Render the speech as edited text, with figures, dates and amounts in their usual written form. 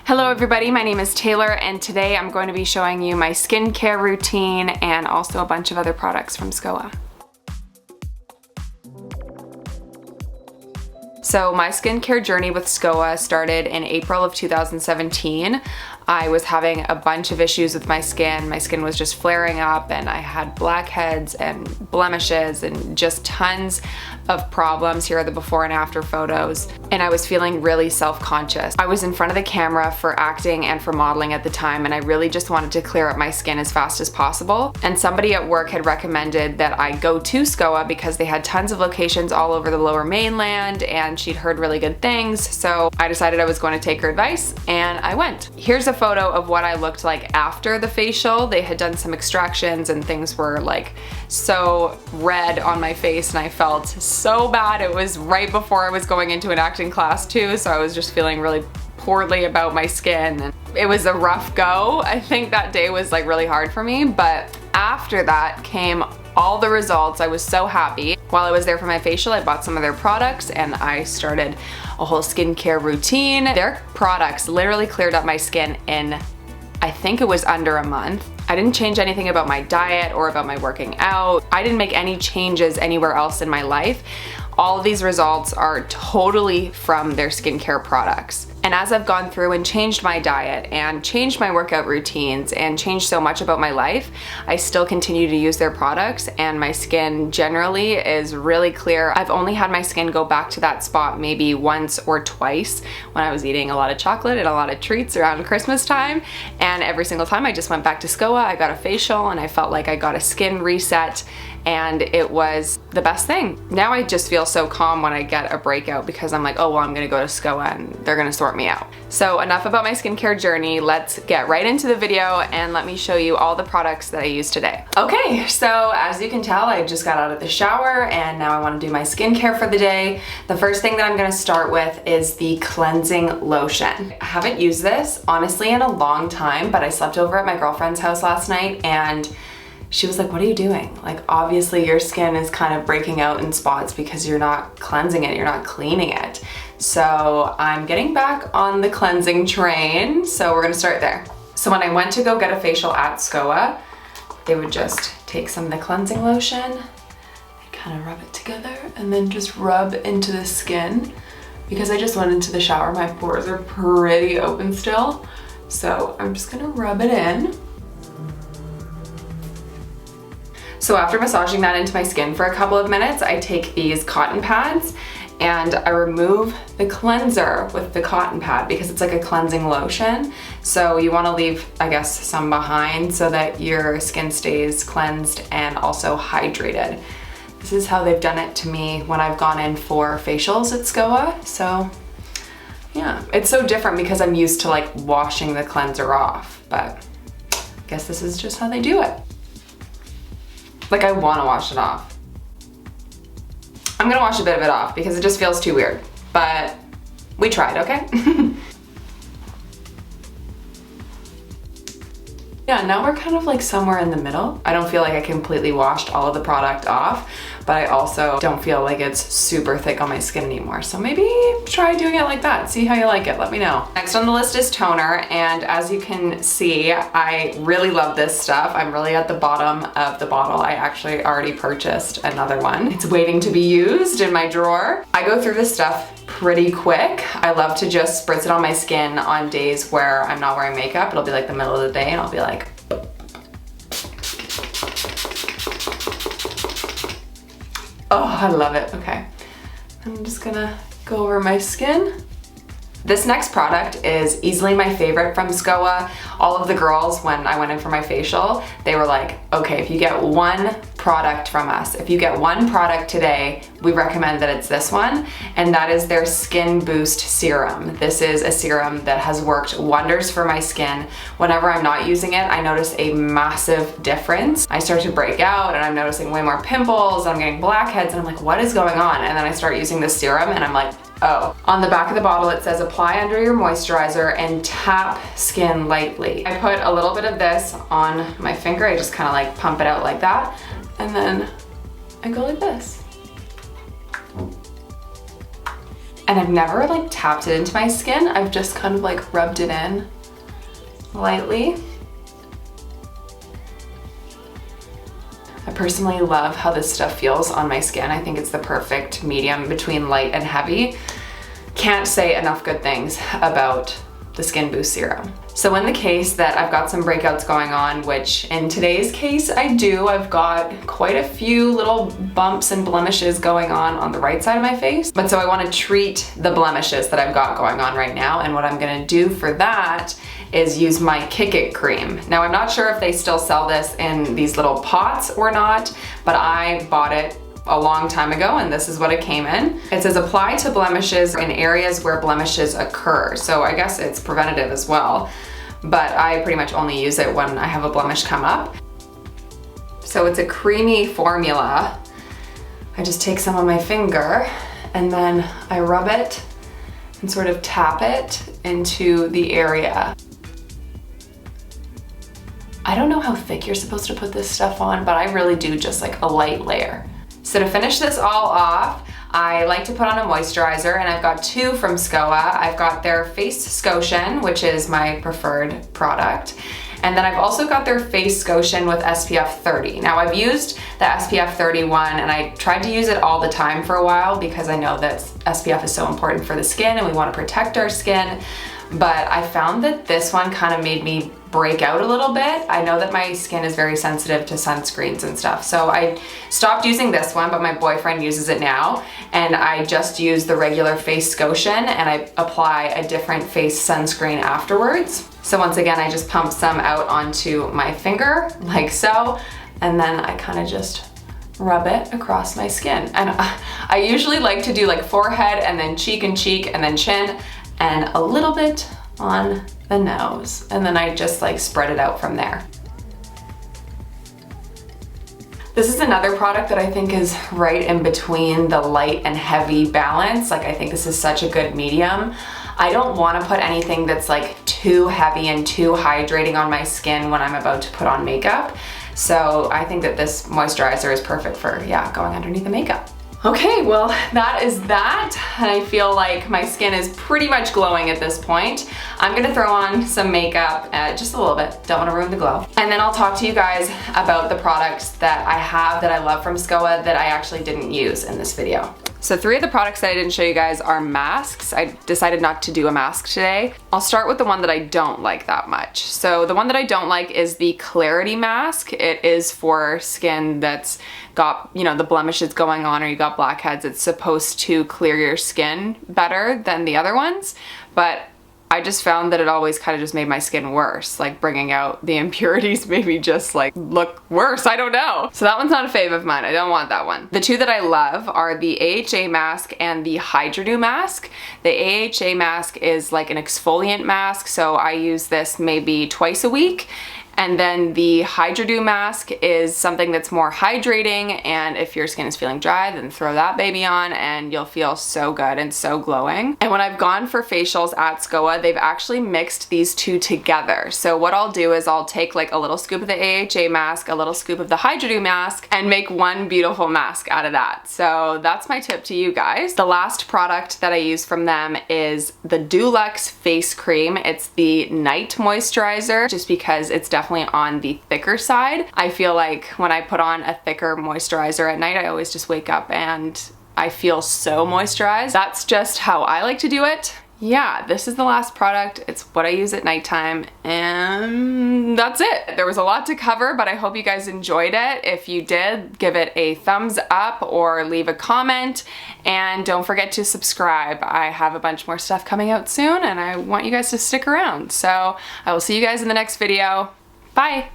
Hello everybody, my name is Taylor and today I'm going to be showing you my skincare routine and also a bunch of other products from SCOA. So my skincare journey with SCOA started in April of 2017. I was having a bunch of issues with my skin. My skin was just flaring up and I had blackheads and blemishes and just tons of problems. Here are the before and after photos. And I was feeling really self-conscious. I was in front of the camera for acting and for modeling at the time, and I really just wanted to clear up my skin as fast as possible. And somebody at work had recommended that I go to SCOA because they had tons of locations all over the Lower Mainland and she'd heard really good things. So I decided I was going to take her advice and I went. Here's a photo of what I looked like after the facial. They had done some extractions and things were like so red on my face and I felt so bad. It was right before I was going into an acting class too, so I was just feeling really poorly about my skin. And it was a rough go. I think that day was like really hard for me, but after that came all the results. I was so happy. While I was there for my facial, I bought some of their products and I started a whole skincare routine. Their products literally cleared up my skin in, I think it was under a month. I didn't change anything about my diet or about my working out. I didn't make any changes anywhere else in my life. All of these results are totally from their skincare products. And as I've gone through and changed my diet and changed my workout routines and changed so much about my life, I still continue to use their products and my skin generally is really clear. I've only had my skin go back to that spot maybe once or twice when I was eating a lot of chocolate and a lot of treats around Christmas time. And every single time I just went back to SCOA, I got a facial and I felt like I got a skin reset and it was the best thing. Now I just feel so calm when I get a breakout because I'm like, oh well, I'm gonna go to SCOA and they're gonna sort me out. So enough about my skincare journey. Let's get right into the video and let me show you all the products that I use today. Okay, so as you can tell, I just got out of the shower and now I wanna do my skincare for the day. The first thing that I'm gonna start with is the cleansing lotion. I haven't used this, honestly, in a long time, but I slept over at my girlfriend's house last night and she was like, what are you doing? Like, obviously your skin is kind of breaking out in spots because you're not cleansing it, you're not cleaning it. So I'm getting back on the cleansing train. So we're gonna start there. So when I went to go get a facial at SCOA, they would just take some of the cleansing lotion, and kind of rub it together and then just rub into the skin. Because I just went into the shower, my pores are pretty open still. So I'm just gonna rub it in. So after massaging that into my skin for a couple of minutes, I take these cotton pads and I remove the cleanser with the cotton pad because it's like a cleansing lotion. So you want to leave, I guess, some behind so that your skin stays cleansed and also hydrated. This is how they've done it to me when I've gone in for facials at SCOA. So yeah, it's so different because I'm used to like washing the cleanser off, but I guess this is just how they do it. Like, I want to wash it off. I'm gonna wash a bit of it off because it just feels too weird, but we tried, okay? Yeah, now we're kind of like somewhere in the middle. I don't feel like I completely washed all of the product off, but I also don't feel like it's super thick on my skin anymore. So maybe try doing it like that. See how you like it, let me know. Next on the list is toner, and as you can see, I really love this stuff. I'm really at the bottom of the bottle. I actually already purchased another one. It's waiting to be used in my drawer. I go through this stuff pretty quick. I love to just spritz it on my skin on days where I'm not wearing makeup. It'll be like the middle of the day and I'll be like, oh, I love it. Okay, I'm just gonna go over my skin. This next product is easily my favorite from SCOA. All of the girls, when I went in for my facial, they were like, okay, if you get one product from us, if you get one product today, we recommend that it's this one, and that is their Skin Boost Serum. This is a serum that has worked wonders for my skin. Whenever I'm not using it, I notice a massive difference. I start to break out and I'm noticing way more pimples, I'm getting blackheads, and I'm like, what is going on? And then I start using this serum and I'm like, oh. On the back of the bottle it says apply under your moisturizer and tap skin lightly. I put a little bit of this on my finger. I just kind of like pump it out like that, and then I go like this. And I've never like tapped it into my skin. I've just kind of like rubbed it in lightly. I personally love how this stuff feels on my skin. I think it's the perfect medium between light and heavy. Can't say enough good things about the Skin Boost Serum. So in the case that I've got some breakouts going on, which in today's case I do, I've got quite a few little bumps and blemishes going on the right side of my face. But so I want to treat the blemishes that I've got going on right now, and what I'm gonna do for that is use my Kick It cream. Now I'm not sure if they still sell this in these little pots or not, but I bought it a long time ago and this is what it came in. It says apply to blemishes in areas where blemishes occur. So I guess it's preventative as well, but I pretty much only use it when I have a blemish come up. So it's a creamy formula. I just take some on my finger and then I rub it and sort of tap it into the area. I don't know how thick you're supposed to put this stuff on, but I really do just like a light layer. So to finish this all off, I like to put on a moisturizer, and I've got two from SCOA. I've got their Face Scotian, which is my preferred product. And then I've also got their Face Scotian with SPF 30. Now I've used the SPF 31 and I tried to use it all the time for a while because I know that SPF is so important for the skin and we want to protect our skin. But I found that this one kind of made me break out a little bit. I know that my skin is very sensitive to sunscreens and stuff, so I stopped using this one, but my boyfriend uses it now, and I just use the regular Face Scotian and I apply a different face sunscreen afterwards. So once again, I just pump some out onto my finger like so, and then I kind of just rub it across my skin. And I usually like to do like forehead and then cheek and then chin, and a little bit on the nose, and then I just like spread it out from there. This is another product that I think is right in between the light and heavy balance. Like I think this is such a good medium. I don't want to put anything that's like too heavy and too hydrating on my skin when I'm about to put on makeup. So I think that this moisturizer is perfect for, yeah, going underneath the makeup. Okay, well, that is that. And I feel like my skin is pretty much glowing at this point. I'm gonna throw on some makeup, just a little bit, don't wanna ruin the glow. And then I'll talk to you guys about the products that I have that I love from SCOA that I actually didn't use in this video. So 3 of the products that I didn't show you guys are masks. I decided not to do a mask today. I'll start with the one that I don't like that much. So the one that I don't like is the Clarity Mask. It is for skin that's got, you know, the blemishes going on or you got blackheads. It's supposed to clear your skin better than the other ones, but I just found that it always kind of just made my skin worse, like bringing out the impurities made me just like look worse, I don't know. So that one's not a fave of mine, I don't want that one. The 2 that I love are the AHA mask and the Hydra mask. The AHA mask is like an exfoliant mask, so I use this maybe twice a week. And then the Hydra mask is something that's more hydrating, and if your skin is feeling dry, then throw that baby on and you'll feel so good and so glowing. And when I've gone for facials at SCOA, they've actually mixed these 2 together. So what I'll do is I'll take like a little scoop of the AHA mask, a little scoop of the Hydra mask, and make one beautiful mask out of that. So that's my tip to you guys. The last product that I use from them is the Dulux face cream. It's the night moisturizer, just because it's definitely on the thicker side. I feel like when I put on a thicker moisturizer at night, I always just wake up and I feel so moisturized. That's just how I like to do it. Yeah, this is the last product. It's what I use at nighttime, and that's it. There was a lot to cover, but I hope you guys enjoyed it. If you did, give it a thumbs up or leave a comment, and don't forget to subscribe. I have a bunch more stuff coming out soon, and I want you guys to stick around. So I will see you guys in the next video. Bye!